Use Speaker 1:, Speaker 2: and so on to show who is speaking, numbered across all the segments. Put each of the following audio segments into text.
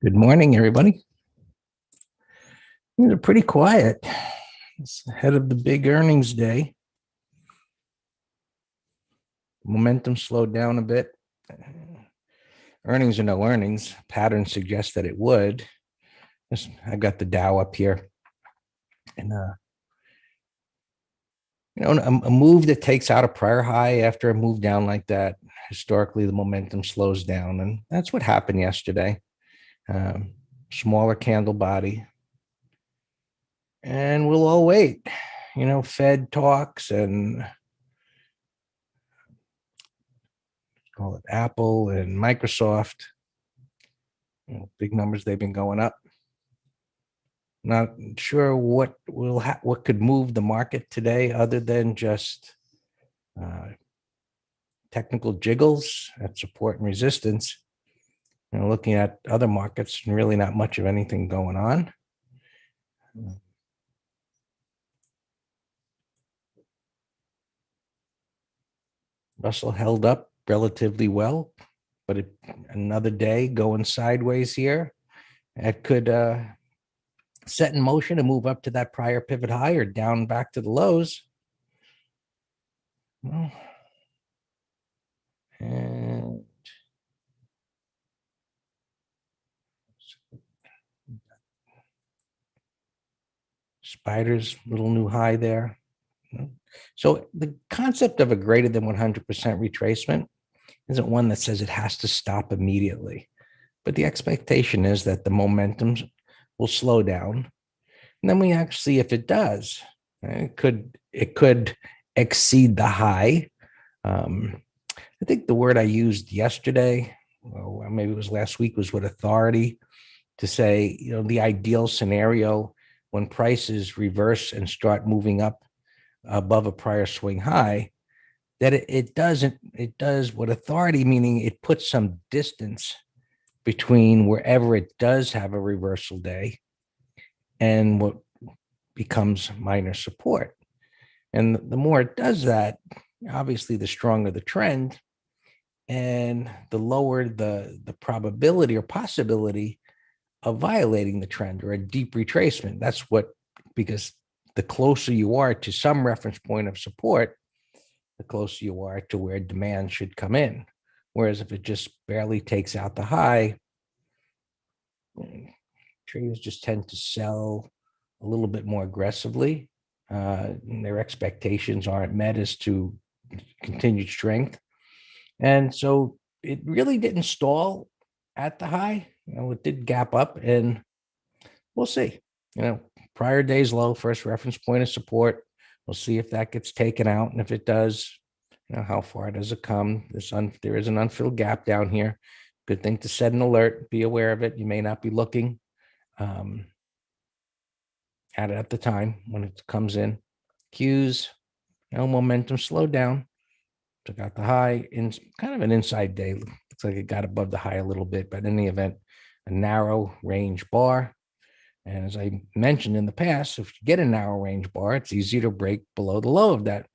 Speaker 1: Good morning, everybody. Things are pretty quiet. It's ahead of the big earnings day. Momentum slowed down a bit. Earnings or no earnings, patterns suggest that it would. I got the Dow up here, and a move that takes out a prior high after a move down like that. Historically, the momentum slows down, and that's what happened yesterday. Um, Smaller candle body, and we'll all wait. Fed talks and call it Apple and Microsoft. Big numbers, they've been going up. Not sure what could move the market today other than just uh, technical jiggles at support and resistance. Looking at other markets, really not much of anything going on. Russell held up relatively well, but another day going sideways here. It could set in motion and move up to that prior pivot high or down back to the lows. Well, and Spiders, little new high there. So the concept of a greater than 100% retracement isn't one that says it has to stop immediately, but the expectation is that the momentum will slow down, and then we actually see if it does. It could exceed the high. I think the word I used yesterday, or maybe it was last week, was with authority to say, the ideal scenario when prices reverse and start moving up above a prior swing high, that it does what authority, meaning it puts some distance between wherever it does have a reversal day and what becomes minor support. And the more it does that, obviously the stronger the trend and the lower the probability or possibility of violating the trend or a deep retracement. Because the closer you are to some reference point of support, the closer you are to where demand should come in. Whereas if it just barely takes out the high, traders just tend to sell a little bit more aggressively. Their expectations aren't met as to continued strength. And so it really didn't stall at the high. It did gap up, and we'll see. Prior day's low, first reference point of support. We'll see if that gets taken out. And if it does, how far does it come? There is an unfilled gap down here. Good thing to set an alert. Be aware of it. You may not be looking at it at the time when it comes in. Cues, momentum slowed down. Took out the high in kind of an inside day. Looks like it got above the high a little bit, but in the event, a narrow range bar. And as I mentioned in the past, if you get a narrow range bar, it's easy to break below the low of that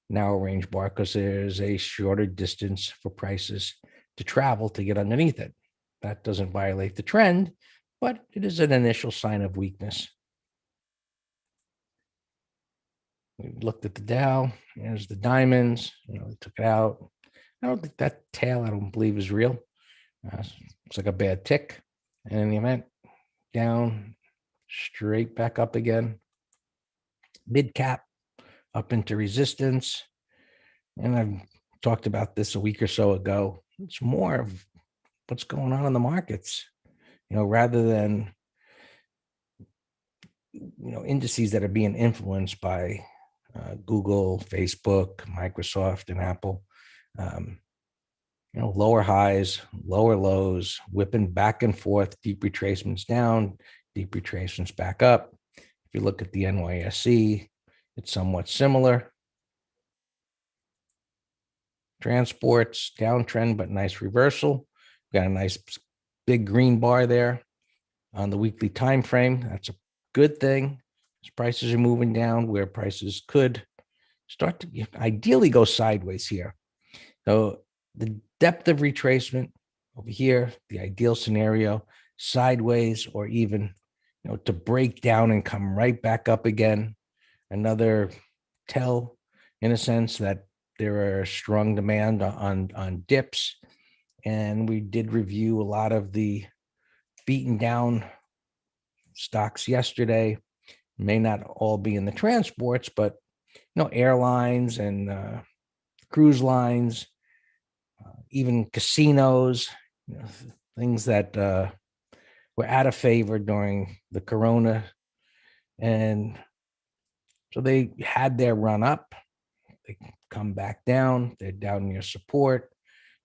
Speaker 1: narrow range bar because there's a shorter distance for prices to travel to get underneath it. That doesn't violate the trend, but it is an initial sign of weakness. We looked at the Dow. There's the diamonds. They took it out. I don't think that tail, I don't believe, is real. It's like a bad tick. And in the event, down, straight back up again. Mid cap up into resistance. And I've talked about this a week or so ago. It's more of what's going on in the markets, rather than, indices that are being influenced by Google, Facebook, Microsoft, and Apple. Lower highs, lower lows, whipping back and forth, deep retracements down, deep retracements back up. If you look at the NYSE, it's somewhat similar. Transports, downtrend, but nice reversal. Got a nice big green bar there on the weekly time frame. That's a good thing. As prices are moving down, where prices could start to ideally go sideways here. So the depth of retracement over here, the ideal scenario, sideways, or even, to break down and come right back up again. Another tell, in a sense, that there are strong demand on dips. And we did review a lot of the beaten down stocks yesterday. May not all be in the transports, but airlines and cruise lines, even casinos, things that were out of favor during the corona. And so they had their run up. They come back down. They're down near support.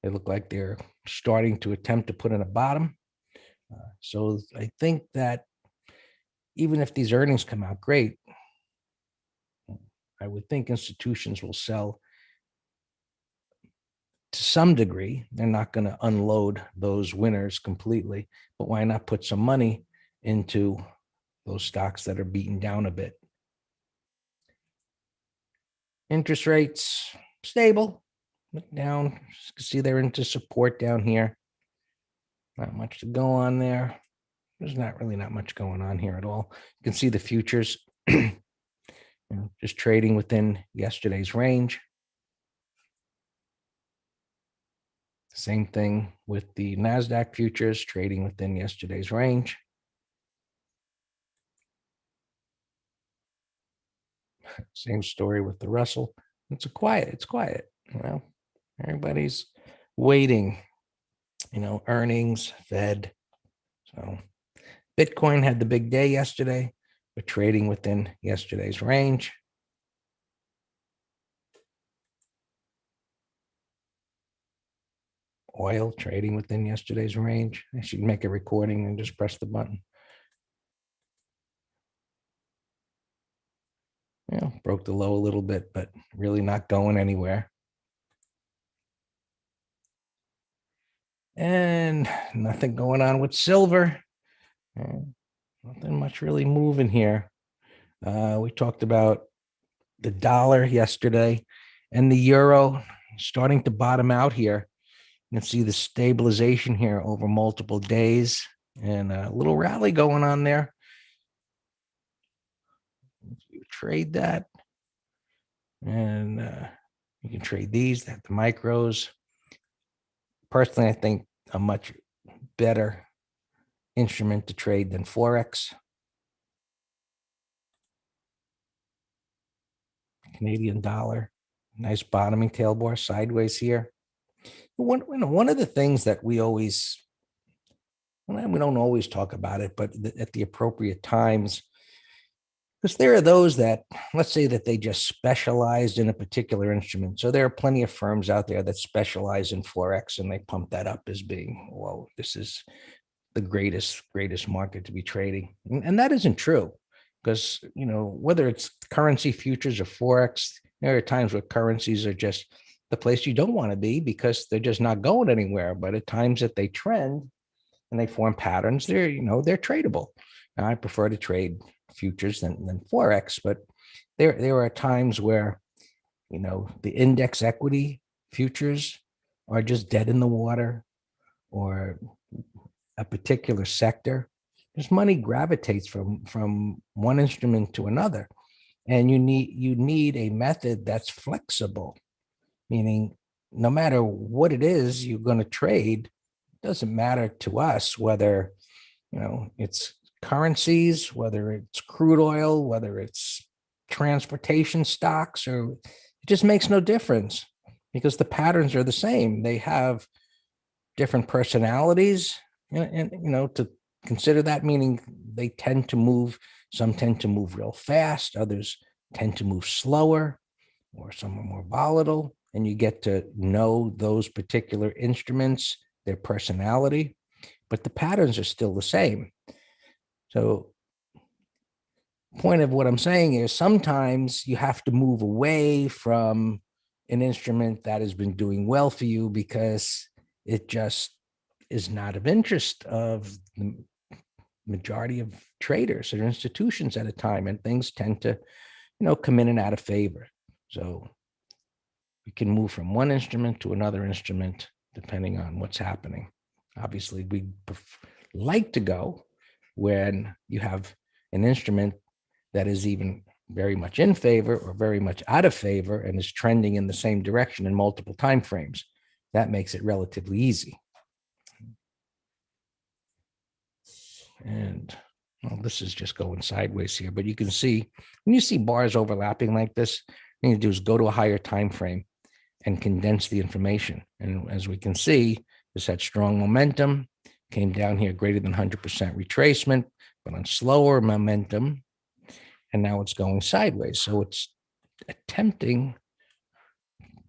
Speaker 1: They look like they're starting to attempt to put in a bottom. So I think that even if these earnings come out great, I would think institutions will sell to some degree. They're not going to unload those winners completely, but why not put some money into those stocks that are beaten down a bit? Interest rates stable, down. You can see they're into support down here. Not much to go on there. There's not much going on here at all. You can see the futures just trading within yesterday's range. Same thing with the NASDAQ futures, trading within yesterday's range. Same story with the Russell. It's quiet. Everybody's waiting, earnings, Fed. So Bitcoin had the big day yesterday, but trading within yesterday's range. Oil trading within yesterday's range. I should make a recording and just press the button. Broke the low a little bit, but really not going anywhere. And nothing going on with silver. Nothing much really moving here. We talked about the dollar yesterday and the euro starting to bottom out here. You can see the stabilization here over multiple days and a little rally going on there. You trade that, and you can trade these, the micros. Personally, I think a much better instrument to trade than Forex. Canadian dollar, nice bottoming tail bar sideways here. One of the things that we don't always talk about it, but at the appropriate times, because there are those that, let's say that they just specialized in a particular instrument. So there are plenty of firms out there that specialize in Forex, and they pump that up as being, whoa, this is the greatest market to be trading. And that isn't true, because, whether it's currency futures or Forex, there are times where currencies are just the place you don't want to be because they're just not going anywhere. But at times that they trend and they form patterns, they're tradable. Now, I prefer to trade futures than Forex, but there are times where, the index equity futures are just dead in the water, or a particular sector. There's money gravitates from one instrument to another. And you need a method that's flexible, meaning no matter what it is you're going to trade, it doesn't matter to us whether, it's currencies, whether it's crude oil, whether it's transportation stocks, or it just makes no difference because the patterns are the same. They have different personalities, and to consider that, meaning they tend to move. Some tend to move real fast, others tend to move slower, or some are more volatile. And you get to know those particular instruments, their personality, but the patterns are still the same. So point of what I'm saying is sometimes you have to move away from an instrument that has been doing well for you because it just is not of interest of the majority of traders or institutions at a time, and things tend to, come in and out of favor. So we can move from one instrument to another instrument depending on what's happening. Obviously, we like to go when you have an instrument that is even very much in favor or very much out of favor and is trending in the same direction in multiple time frames. That makes it relatively easy. And well, this is just going sideways here, but you can see when you see bars overlapping like this, what you do is go to a higher time frame and condense the information. And as we can see, this had strong momentum, came down here greater than 100% retracement, but on slower momentum, and now it's going sideways. So it's attempting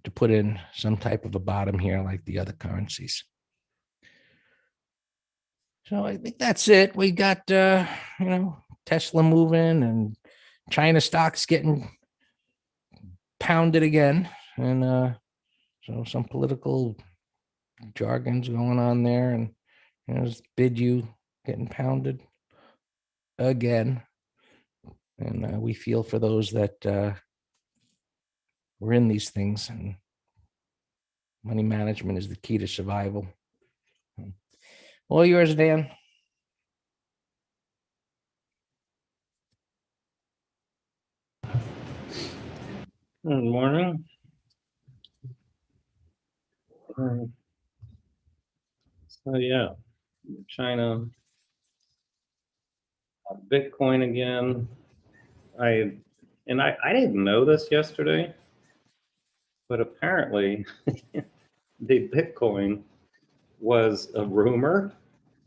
Speaker 1: to put in some type of a bottom here like the other currencies. So I think that's it. We got, Tesla moving and China stocks getting pounded again. And so some political jargon's going on there. And bid you getting pounded again. And we feel for those that were in these things. And money management is the key to survival. All yours, Dan.
Speaker 2: Good morning. So yeah, China, Bitcoin again. I didn't know this yesterday, but apparently the Bitcoin was a rumor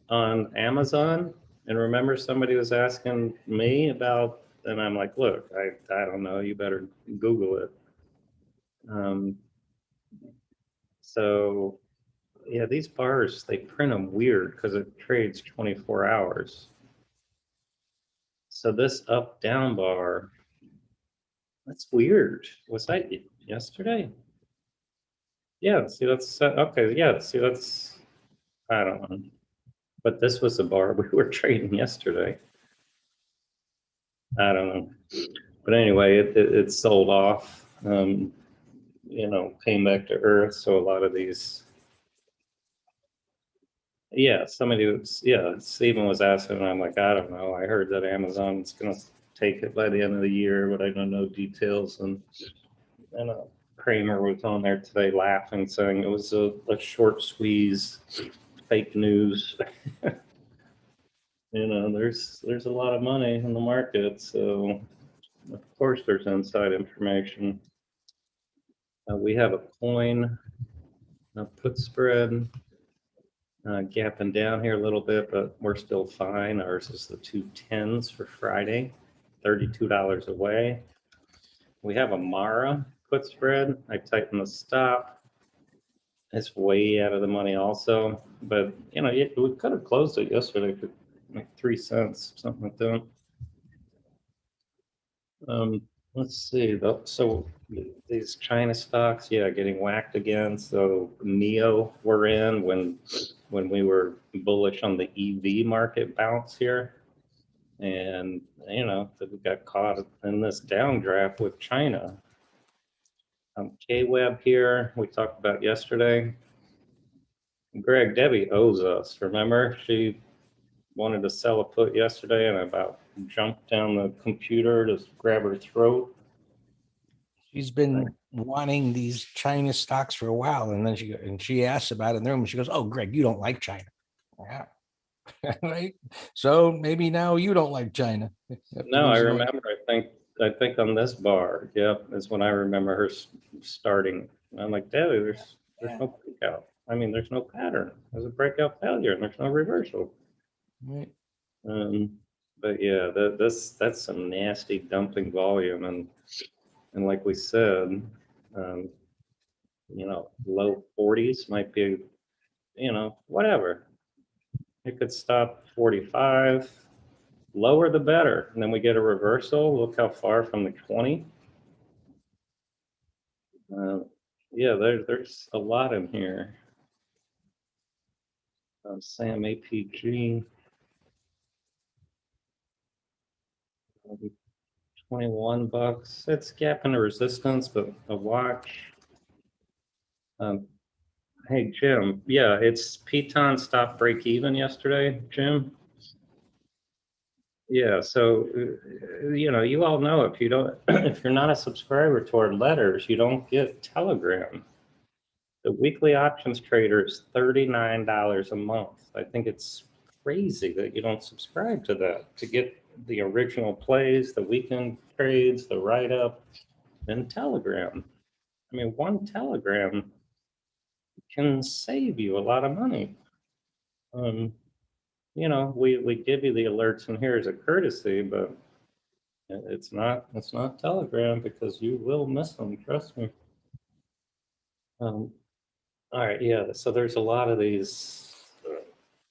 Speaker 2: on Amazon. And remember, somebody was asking me about, and I'm like, look, I don't know. You better Google it. So yeah, these bars, they print them weird because it trades 24 hours. So this up down bar, that's weird. Was that yesterday? Yeah, see, that's okay. Yeah, see, that's, I don't know. But this was the bar we were trading yesterday. I don't know. But anyway, it sold off, came back to earth. So a lot of these, yeah, Stephen was asking, and I'm like, I don't know. I heard that Amazon's going to take it by the end of the year, but I don't know details. And Kramer was on there today laughing, saying it was a short squeeze, fake news. There's a lot of money in the market, so of course there's inside information. We have a coin, a put spread, gapping down here a little bit, but we're still fine. Ours is the 210s for Friday, $32 away. We have a Mara put spread. I tightened the stop. It's way out of the money also, but we could have closed it yesterday for like 3 cents, something like that. Let's see though. So these China stocks, yeah, getting whacked again. So NEO we're in when we were bullish on the EV market bounce here, and we got caught in this downdraft with China. KWeb here we talked about yesterday. Greg, Debbie owes us. Remember, she wanted to sell a put yesterday, and I about jumped down the computer to grab her throat.
Speaker 1: She's been wanting these China stocks for a while, and then she asks about it in the room. And she goes, "Oh, Greg, you don't like China, yeah, right? So maybe now you don't like China."
Speaker 2: No, I remember. I think on this bar, yep, is when I remember her starting. And I'm like, Debbie, there's no breakout. I mean, there's no pattern. There's a breakout failure, and there's no reversal.
Speaker 1: Right.
Speaker 2: But yeah, that's some nasty dumping volume, and like we said, low 40s might be, whatever. It could stop 45, lower the better, and then we get a reversal. Look how far from the 20. Yeah, there's a lot in here. Sam APG. 21 bucks. It's gapping a resistance, but a watch. Hey, Jim. Yeah, it's Piton stopped break even yesterday, Jim. Yeah, so you all know if you don't, if you're not a subscriber to our letters, you don't get Telegram. The weekly options trader is $39 a month. I think it's crazy that you don't subscribe to that to get the original plays, the weekend trades, the write up, and Telegram. I mean, one Telegram can save you a lot of money. Um, we give you the alerts in here as a courtesy, but it's not Telegram because you will miss them. Trust me. Um, all right, yeah. So there's a lot of these.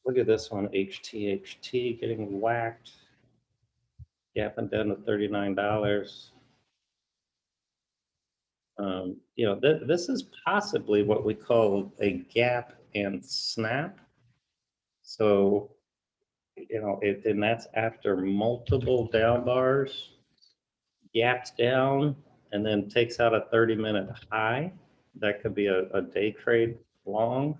Speaker 2: Look at this one, HTHT getting whacked, gapping down to $39. This is possibly what we call a gap and snap. So, and that's after multiple down bars, gaps down, and then takes out a 30-minute high. That could be a day trade long.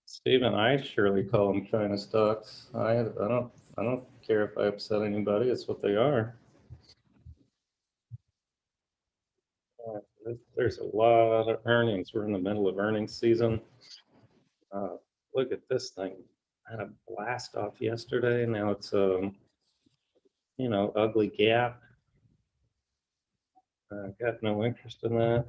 Speaker 2: Stephen, I surely call them China stocks. I don't care if I upset anybody. It's what they are. There's a lot of earnings. We're in the middle of earnings season. Uh, Look at this thing. I had a blast off yesterday. Now it's ugly gap. Got no interest in that.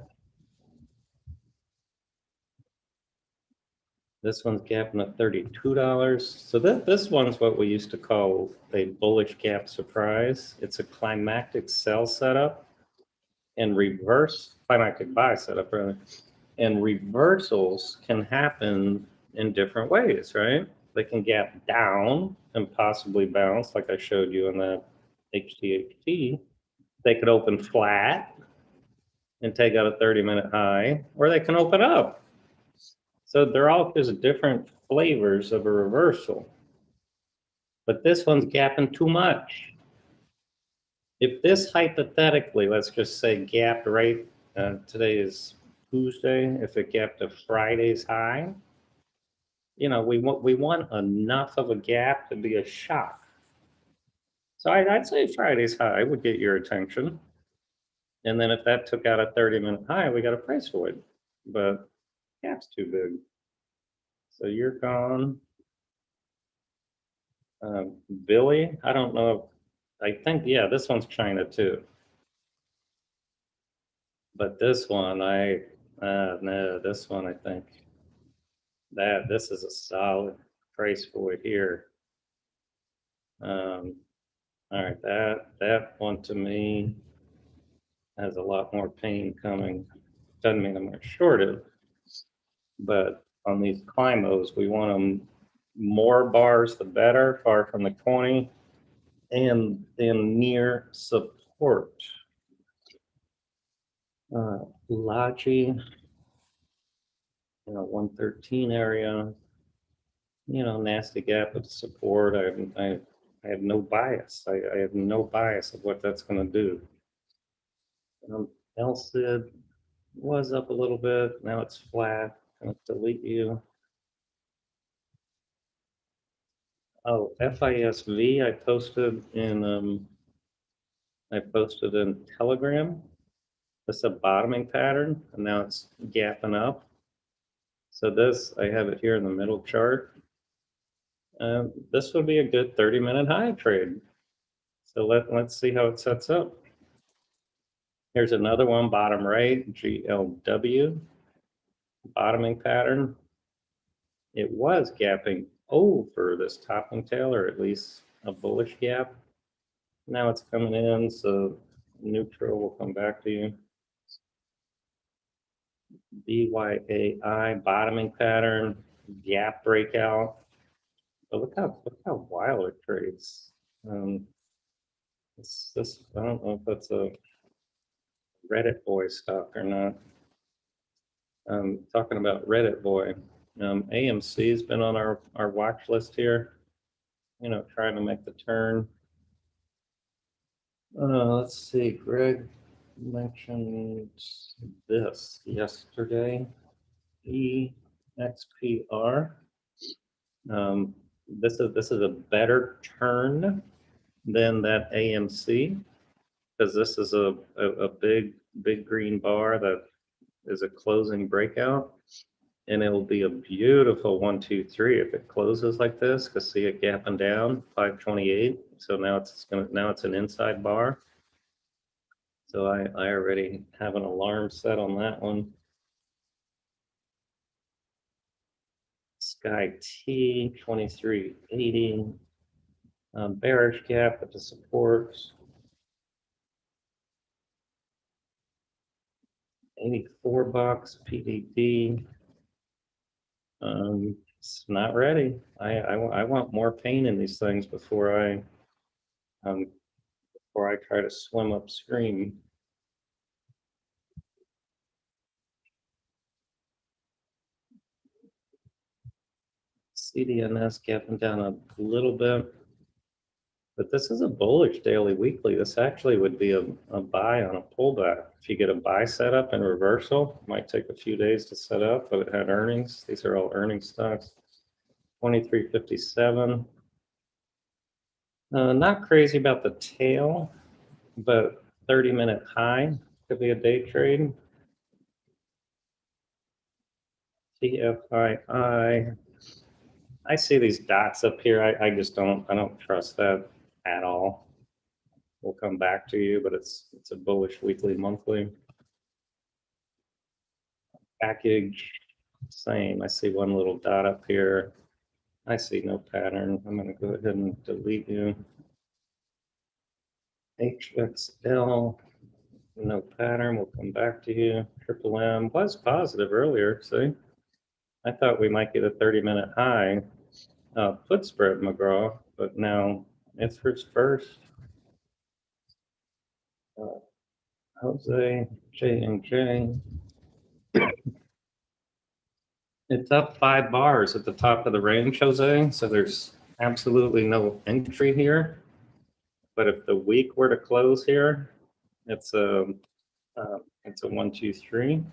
Speaker 2: This one's gapping at $32. So this one's what we used to call a bullish gap surprise. It's a climactic sell setup and reverse climactic buy setup, rather. And reversals can happen in different ways, right? They can gap down and possibly bounce, like I showed you in that HTHT. They could open flat and take out a 30-minute high, or they can open up. So they're all just different flavors of a reversal. But this one's gapping too much. If this hypothetically, let's just say gapped right, today is Tuesday, if it gapped to Friday's high, we want enough of a gap to be a shock. So I'd say Friday's high would get your attention. And then if that took out a 30-minute high, we got a price void. But gap's too big. So you're gone. Billy, I don't know. I think, yeah, this one's China too. But this one, no, this one, I think this is a solid price void here. All right, that one to me has a lot more pain coming. Doesn't mean I'm going to short it, but on these climbos, we want them more bars the better, far from the 20, and then near support. Logi, 113 area, nasty gap of support. I have no bias. I have no bias of what that's going to do. LCID was up a little bit. Now it's flat. I'm going to delete you. Oh, FISV, I posted in Telegram. It's a bottoming pattern, and now it's gapping up. So this, I have it here in the middle chart. This would be a good 30-minute high trade. So let's see how it sets up. Here's another one, bottom right, GLW, bottoming pattern. It was gapping over this topping tail, or at least a bullish gap. Now it's coming in, so neutral will come back to you. BYAI, bottoming pattern, gap breakout. But look how wild it trades. I don't know if that's a Reddit boy stock or not. Talking about Reddit boy, AMC has been on our watch list here. Trying to make the turn. Let's see, Greg mentioned this yesterday. EXPR. This is a better turn than that AMC, because this is a big green bar that is a closing breakout, and it will be a beautiful 1, 2, 3 if it closes like this. Because see it gapping down 528. So now it's an inside bar. So I already have an alarm set on that one. Sky T 2380. Bearish gap at the supports. 84 bucks PDD. It's not ready. I want more pain in these things before I try to swim upstream. CDNS gapping down a little bit, but this is a bullish daily weekly. This actually would be a buy on a pullback. If you get a buy setup and reversal, it might take a few days to set up, but it had earnings. These are all earnings stocks. 2357. Not crazy about the tail, but 30-minute high could be a day trade. TFII. I see these dots up here. I don't trust that at all. We'll come back to you, but it's a bullish weekly, monthly. Package, same. I see one little dot up here. I see no pattern. I'm going to go ahead and delete you. HXL, no pattern. We'll come back to you. Triple M was positive earlier. See, I thought we might get a 30-minute high put spread, McGraw, but now it's first. Jose, J&J. It's up 5 bars at the top of the range, Jose. So there's absolutely no entry here. But if the week were to close here, it's a 1, 2, 3.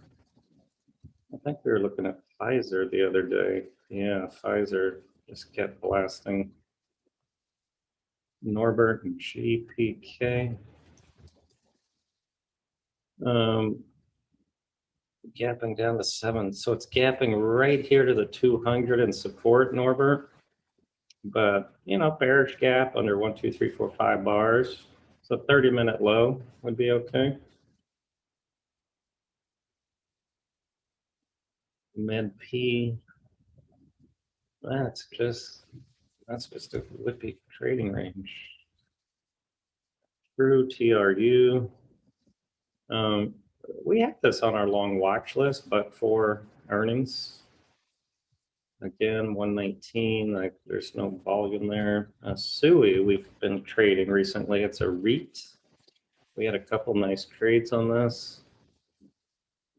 Speaker 2: I think we were looking at Pfizer the other day. Yeah, Pfizer just kept blasting. Norbert and GPK. Gapping down to 7. So it's gapping right here to the 200 and support, Norbert. But, bearish gap under 1, 2, 3, 4, 5 bars. So 30-minute low would be okay. MedP. That's just a whippy trading range. True TRU. We have this on our long watch list, but for earnings, again, 119, there's no volume there. SUI, we've been trading recently. It's a REIT. We had a couple nice trades on this.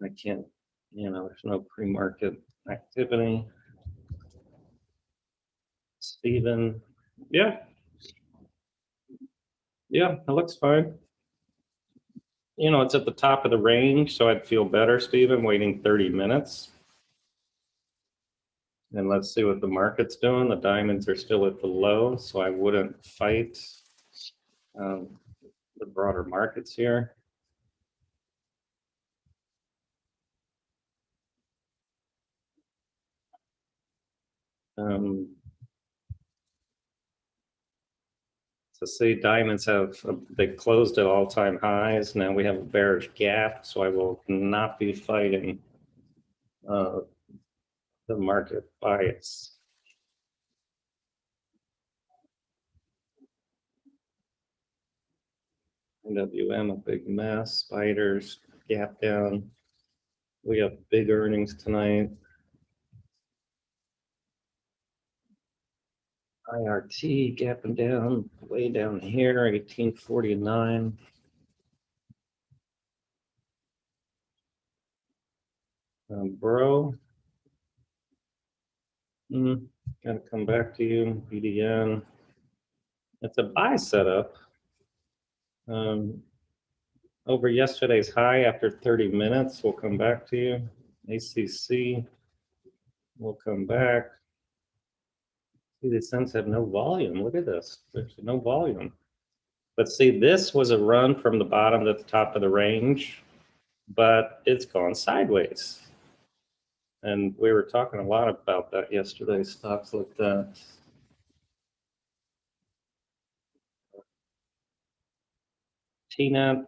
Speaker 2: I can't, there's no pre-market activity. Steven, yeah, it looks fine. It's at the top of the range, so I'd feel better, Steven, waiting 30 minutes. And let's see what the market's doing. The diamonds are still at the low, so I wouldn't fight the broader markets here. So see, diamonds they closed at all-time highs. Now we have a bearish gap, so I will not be fighting the market bias. NWM, a big mess. Spiders, gap down. We have big earnings tonight. IRT gapping down, way down here, 1849. Bro, gotta come back to you. BDN, it's a buy setup. over yesterday's high after 30 minutes. We'll come back to you. ACC, we'll come back. See, the cents have no volume. Look at this. There's no volume. But see, this was a run from the bottom to the top of the range, but it's gone sideways. And we were talking a lot about that yesterday. Stocks like that. TNET,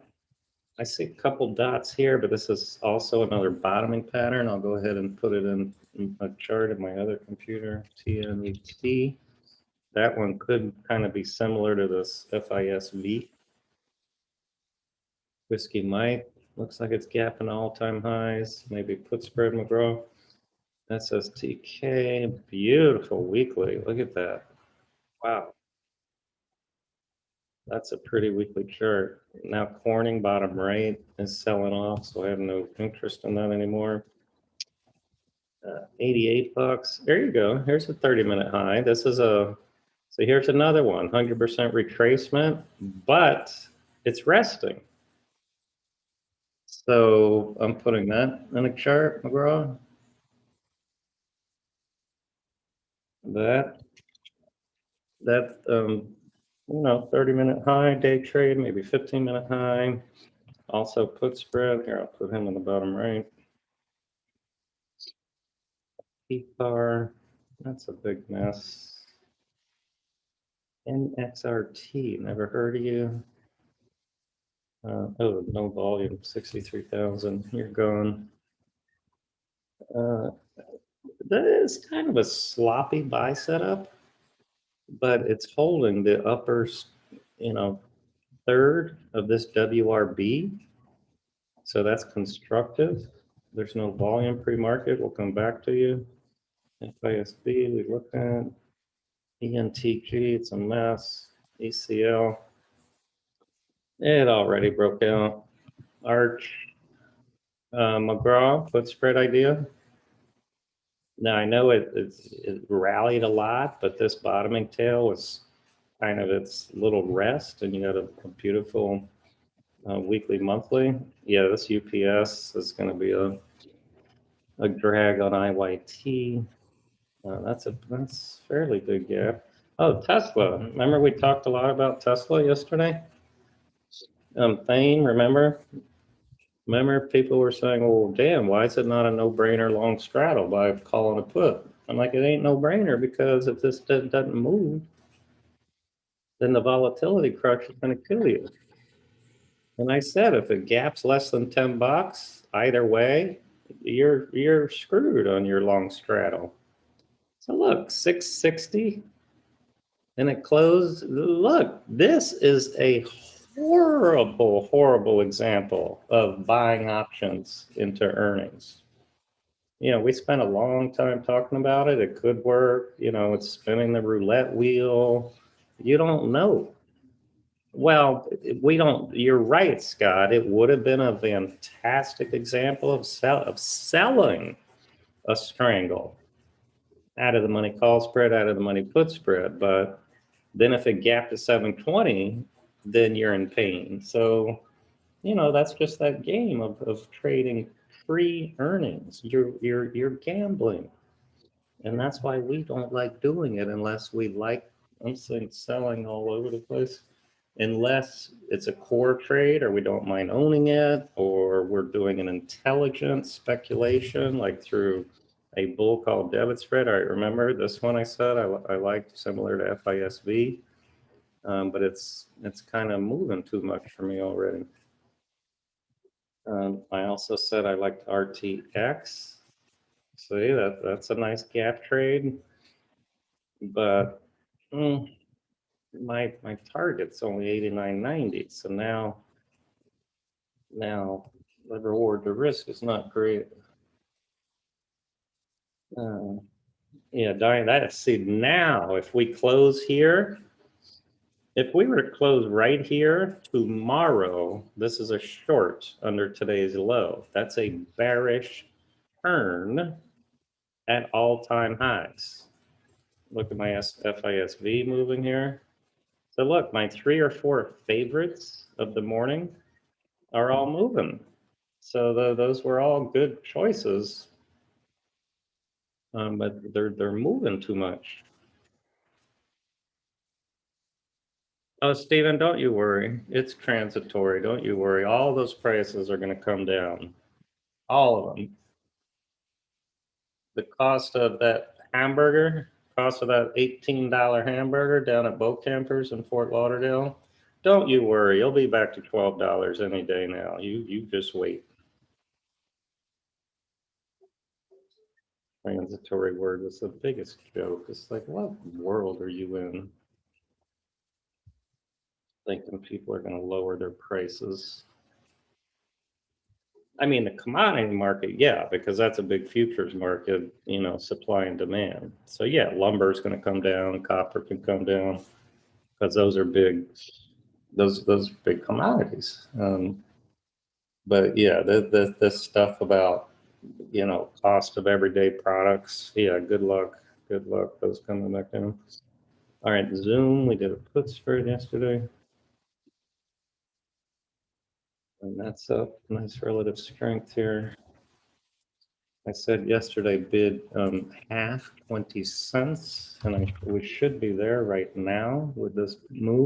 Speaker 2: I see a couple dots here, but this is also another bottoming pattern. I'll go ahead and put it in a chart in my other computer, TNET. That one could kind of be similar to this FISV. Whiskey Mike, looks like it's gapping all-time highs. Maybe put spread McGraw. SSTK, beautiful weekly. Look at that. Wow. That's a pretty weekly chart. Now Corning bottom right is selling off, so I have no interest in that anymore. 88 bucks. There you go. Here's a 30-minute high. This is a, so here's another one, 100% retracement, but it's resting. So I'm putting that in a chart, McGraw. That 30-minute high, day trade, maybe 15-minute high. Also put spread here. I'll put him in the bottom right. PPAR, that's a big mess. NXRT, never heard of you. Oh, no volume, 63,000. You're gone. That is kind of a sloppy buy setup, but it's holding the upper, third of this WRB. So that's constructive. There's no volume pre-market. We'll come back to you. FISB, we looked at. ENTG, it's a mess. ECL, it already broke out. Arch, McGraw, put spread idea. Now I know it rallied a lot, but this bottoming tail was kind of its little rest, and you got a beautiful weekly, monthly. Yeah, this UPS is going to be a drag on IYT. That's fairly big gap. Oh, Tesla. Remember we talked a lot about Tesla yesterday? Thane, remember? Remember people were saying, well, damn, why is it not a no-brainer long straddle by calling a put? I'm like, it ain't no-brainer because if this doesn't move, then the volatility crush is going to kill you. And I said, if it gaps less than 10 bucks, either way, you're screwed on your long straddle. So look, 660, and it closed. Look, this is a horrible, horrible example of buying options into earnings. We spent a long time talking about it. It could work. It's spinning the roulette wheel. You don't know. Well, we don't. You're right, Scott. It would have been a fantastic example of selling a strangle out of the money call spread, out of the money put spread. But then if it gapped to 720, then you're in pain. So, that's just that game of trading pre-earnings. You're gambling. And that's why we don't like doing it unless we like, I'm saying, selling all over the place. Unless it's a core trade or we don't mind owning it, or we're doing an intelligent speculation like through a bull called debit spread. I remember this one I said I liked, similar to FISV, but it's kind of moving too much for me already. I also said I liked RTX. See, that's a nice gap trade, but my target's only 89.90. So now the reward to risk is not great. Yeah, Diane, see now if we close here, if we were to close right here tomorrow, this is a short under today's low. That's a bearish turn at all-time highs. Look at my FISV moving here. So look, my 3 or 4 favorites of the morning are all moving. So those were all good choices. But they're moving too much. Oh, Stephen, don't you worry. It's transitory. Don't you worry. All those prices are going to come down. All of them. The cost of that cost of that $18 hamburger down at Boat Campers in Fort Lauderdale, don't you worry. You'll be back to $12 any day now. You just wait. Transitory word was the biggest joke. It's like, what world are you in? Thinking people are going to lower their prices. I mean, the commodity market, yeah, because that's a big futures market, supply and demand. So yeah, lumber is going to come down, copper can come down, because those are big, those big commodities. But yeah, this stuff about cost of everyday products, yeah, good luck, those coming back down. All right, Zoom, we did a put spread yesterday. And that's up, nice relative strength here. I said yesterday bid half 20 cents, and we should be there right now with this move.